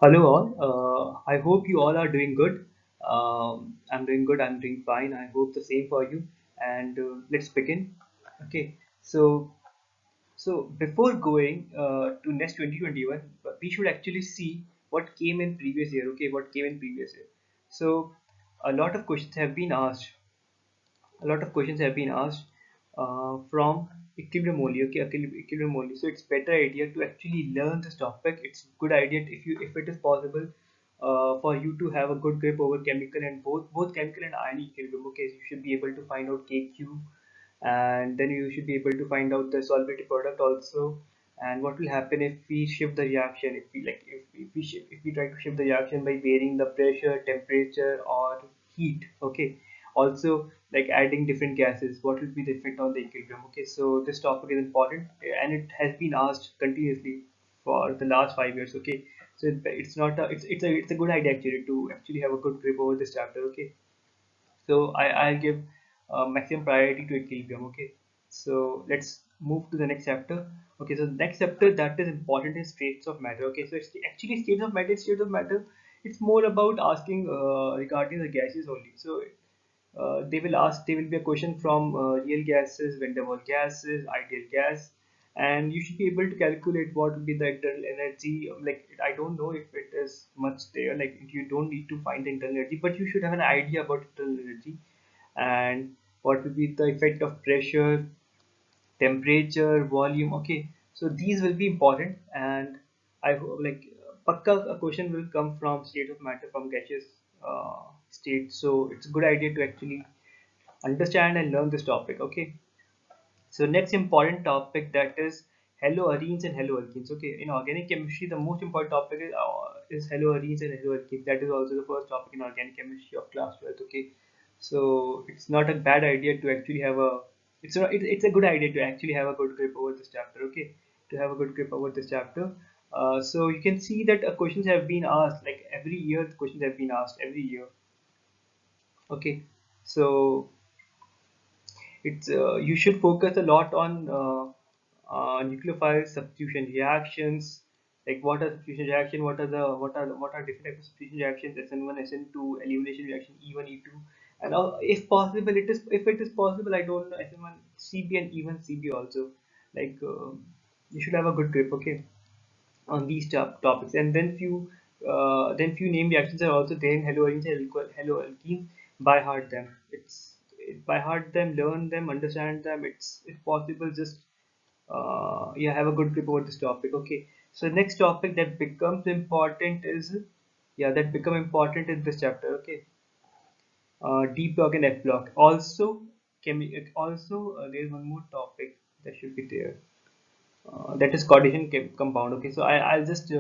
Hello all. I hope you all are doing good. I'm doing good. I'm doing fine. I hope the same for you. And let's begin. Okay. So before going to next 2021, we should actually see what came in previous year. Okay, what came in previous year. So a lot of questions have been asked from equilibrium only. Okay, equilibrium only. So it's better idea to actually learn this topic. It's good idea if it is possible for you to have a good grip over chemical and both chemical and ionic equilibrium. Okay, so you should be able to find out KQ, and then you should be able to find out the solubility product also. And what will happen if we shift the reaction, if we try to shift the reaction by varying the pressure, temperature, or heat. Okay, also like adding different gases, what will be the effect on the equilibrium. Okay, so this topic is important, and it has been asked continuously for the last 5 years. Okay, so it's not a it's a good idea actually to actually have a good grip over this chapter. Okay, so I'll give maximum priority to equilibrium. Okay, so let's move to the next chapter. Okay, so the next chapter that is important is states of matter. Okay, so it's actually states of matter. It's more about asking regarding the gases only. So there will be a question from real gases, van der Waals gases, ideal gas, and you should be able to calculate what will be the internal energy. Like I don't know if it is much there. Like you don't need to find the internal energy, but you should have an idea about internal energy and what will be the effect of pressure, temperature, volume. Okay, so these will be important, and I hope like pakka a question will come from state of matter from gaseous state. So it's a good idea to actually understand and learn this topic. Okay, so next important topic that is haloarenes and haloalkenes. Okay, in organic chemistry, the most important topic is haloarenes and haloalkenes. That is also the first topic in organic chemistry of class 12th. Okay, so it's not a bad idea to actually have a it's a good idea to actually have a good grip over this chapter. Okay, to have a good grip over this chapter. So you can see that questions have been asked like every year. The questions have been asked every year. Okay, so it's you should focus a lot on nucleophile substitution reactions, like what are substitution reaction, what are different types of substitution reactions, SN1, SN2, elimination reaction, E1, E2, and if possible, if it is possible, I don't know, SN1, CB, and even CB also. Like you should have a good grip, okay, on these topics. And then few name reactions are also there in haloarenes and haloalkenes. By heart them, by heart them, learn them, understand them. It's if possible, just yeah, have a good grip over this topic. Okay, so next topic that becomes important is, yeah, that become important in this chapter. Okay, D block and F block. Also, there is one more topic that should be there. That is coordination compound. Okay, so I'll just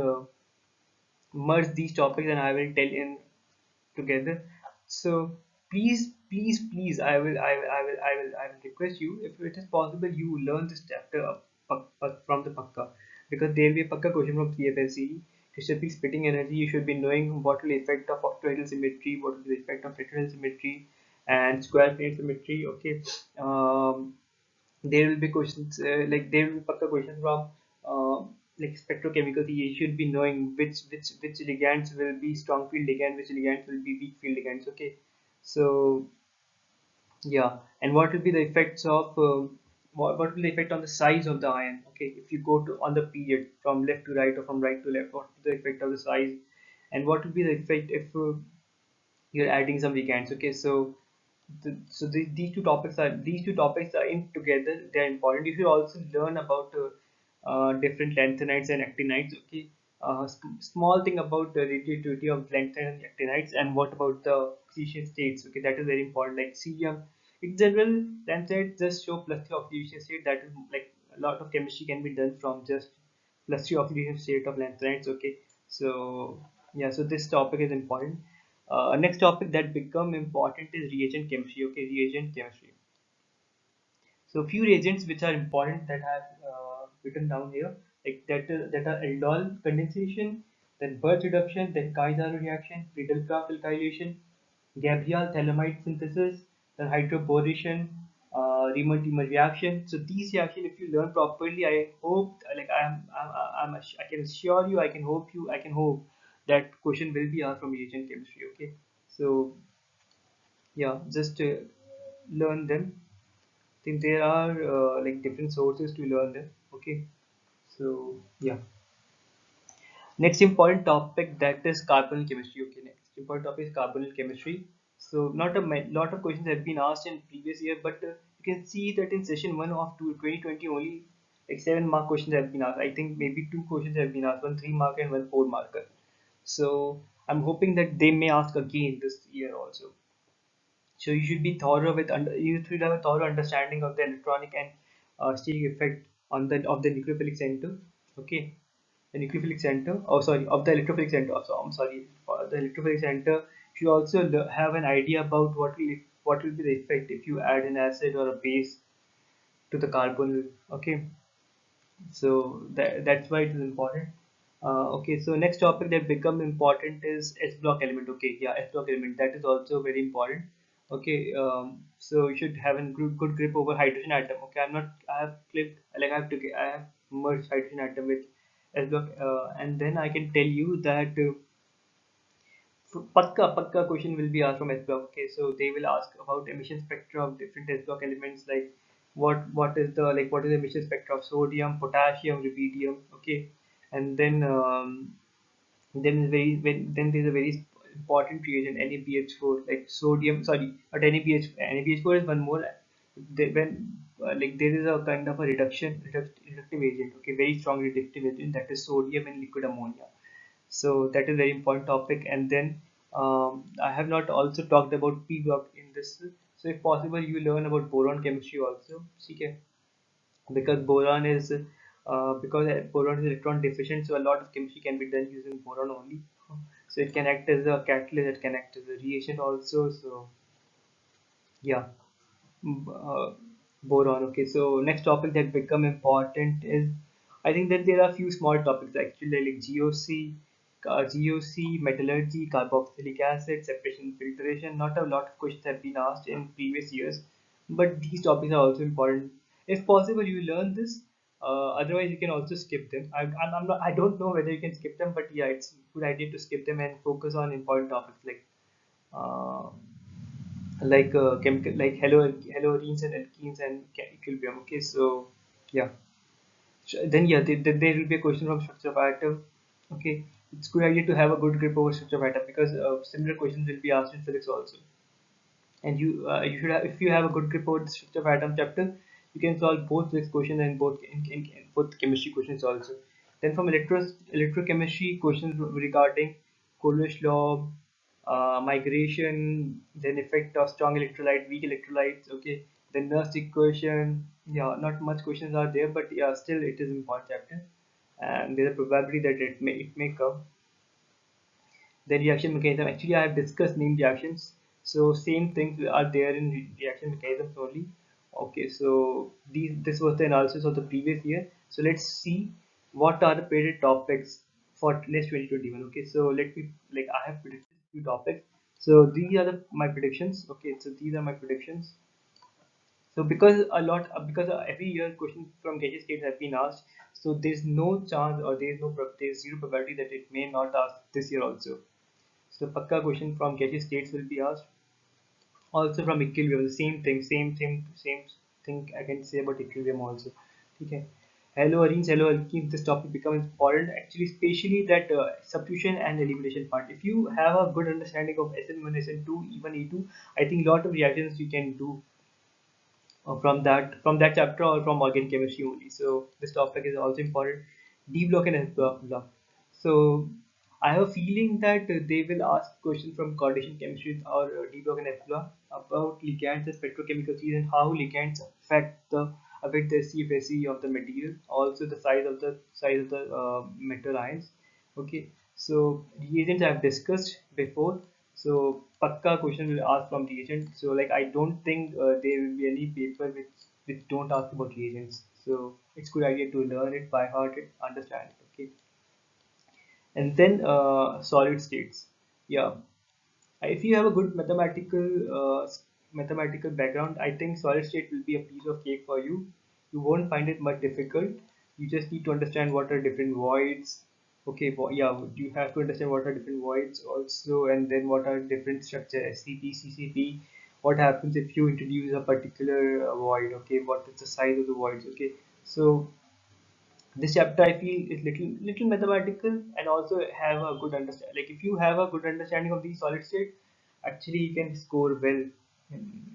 merge these topics and I will tell in together. So please, I will request you, if it is possible, you learn this chapter from the Pakka, because there will be a Pakka question from CFSC. It should be splitting energy. You should be knowing what will the effect of octahedral symmetry, what will be the effect of tetrahedral symmetry, and square plane symmetry. Okay, there will be questions like there will be Pakka questions from uh, like spectrochemical. You should be knowing which ligands will be strong field ligand, which ligands will be weak field ligands. Okay, so yeah, and what will be the effects of what will the effect on the size of the ion? Okay, if you go to on the period from left to right or from right to left, what will be the effect of the size, and what will be the effect if you're adding some ligands. Okay, so these two topics are in together. They're important. You should also learn about different lanthanides and actinides. Okay, small thing about the radioactivity of lanthanides and actinides, and what about the oxidation states. Okay, that is very important. Like cerium, in general, lanthanides just show +3 oxidation state. That is like a lot of chemistry can be done from just +3 oxidation state of lanthanides. Okay, so yeah, so this topic is important. Next topic that become important is reagent chemistry. Okay, reagent chemistry. So few reagents which are important that have written down here, like that are aldol condensation, then Birch reduction, then Kaiser reaction, Friedel-Crafts alkylation, Gabriel thalamide synthesis, then hydroboration, Riemann-Tiemann reaction. So these reaction, if you learn properly, I hope, like I can assure you, I can hope that question will be asked from reagent chemistry. Okay, so yeah, just learn them. I think there are like different sources to learn them. Okay, so yeah. Next important topic, that is carbonyl chemistry. Okay, next important topic is carbonyl chemistry. So not a lot of questions have been asked in previous year, but you can see that in session 1 of 2020 only like 7 mark questions have been asked. I think maybe 2 questions have been asked, one 3 marker and one 4 marker. So I'm hoping that they may ask again this year also. So you should be thorough with you should have a thorough understanding of the electronic and steric effect on the of the nucleophilic center. Okay, the nucleophilic center. Oh, sorry, of the electrophilic center. So I'm sorry, for the electrophilic center. You also have an idea about what will be the effect if you add an acid or a base to the carbonyl. Okay, so that's why it is important. Okay, so next topic that become important is S block element. Okay, yeah, S block element, that is also very important. Okay, so you should have a good grip over hydrogen atom. Okay, I have clipped, like I have merged hydrogen atom with S block, and then I can tell you that Pakka question will be asked from S block. Okay, so they will ask about emission spectra of different S block elements, like what is the emission spectra of sodium, potassium, rubidium. Okay, and then there's a very important reagent, NaBH4, like sodium. Sorry, not NaBH. NaBH4 is one more. When like there is a kind of a reductive agent. Okay, very strong reductive agent, that is sodium and liquid ammonia. So that is very important topic. And then I have not also talked about p block in this, so if possible you learn about boron chemistry also. Okay, because boron is electron deficient, so a lot of chemistry can be done using boron only. So it can act as a catalyst, it can act as a reagent also. So yeah. Mm, boron. Okay, so next topic that become important is, I think that there are a few small topics actually, like GOC, metallurgy, carboxylic acid, separation, filtration. Not a lot of questions have been asked in previous years, but these topics are also important. If possible, you learn this. Otherwise, you can also skip them. I'm not. I don't know whether you can skip them, but yeah, it's a good idea to skip them and focus on important topics uh, chemical, like haloarenes and alkenes and equilibrium. Okay, so yeah. Then yeah, there will be a question from structure of atom. Okay, it's good idea to have a good grip over structure of atom, because similar questions will be asked in physics also. And you should have, if you have a good grip over the structure of atom chapter, you can solve both physics questions and in both chemistry questions also. Then from electrochemistry questions regarding Coolidge law, migration, then effect of strong electrolyte, weak electrolytes. Okay, then Nernst equation. Yeah, not much questions are there, but yeah, still it is important chapter, and there's a probability that it may come. The reaction mechanism, actually I have discussed named reactions, so same things are there in reaction mechanisms only. Okay, so this was the analysis of the previous year. So let's see what are the predicted topics for next 2021. Okay, so let me, like, I have predicted few topics. So these are my predictions. Okay, so these are my predictions. So because every year questions from gadget states have been asked, so there's no chance, or there's zero probability that it may not ask this year also. So Pakka question from Getty States will be asked. Also from Equilibrium, the same thing I can say about Equilibrium also. Okay. Hello Arins, hello Alkenes. This topic becomes important actually, especially that substitution and elimination part. If you have a good understanding of SN1, SN2, even E2, I think lot of reactions you can do from that chapter or from organic chemistry only. So this topic is also important. D block and S block. So I have a feeling that they will ask questions from coordination chemistry or D block and S block about ligands and petrochemical series, and how ligands affect the CFSE of the material, also the size of the metal ions. Okay, so reagents I have discussed before. So Pakka question will ask from reagent. So like I don't think there will be any paper which don't ask about reagents. So it's good idea to learn it by heart, it, understand it. Okay, and then solid states. Yeah, if you have a good mathematical background, I think solid state will be a piece of cake for you. You won't find it much difficult. You just need to understand what are different voids, Okay, yeah, you have to understand what are different voids also, and then what are different structure SCP, CCP. What happens if you introduce a particular void? Okay, what is the size of the voids? Okay, so this chapter I feel is little mathematical and also have a good understand. Like if you have a good understanding of the solid state, actually you can score well. In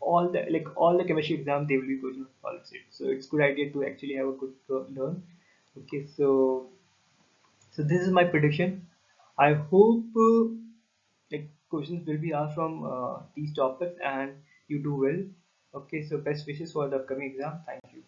all the chemistry exam they will be questions of solid state. So it's good idea to actually have a good learn. Okay, so this is my prediction. I hope like questions will be asked from these topics and you do well. Okay, so best wishes for the upcoming exam. Thank you.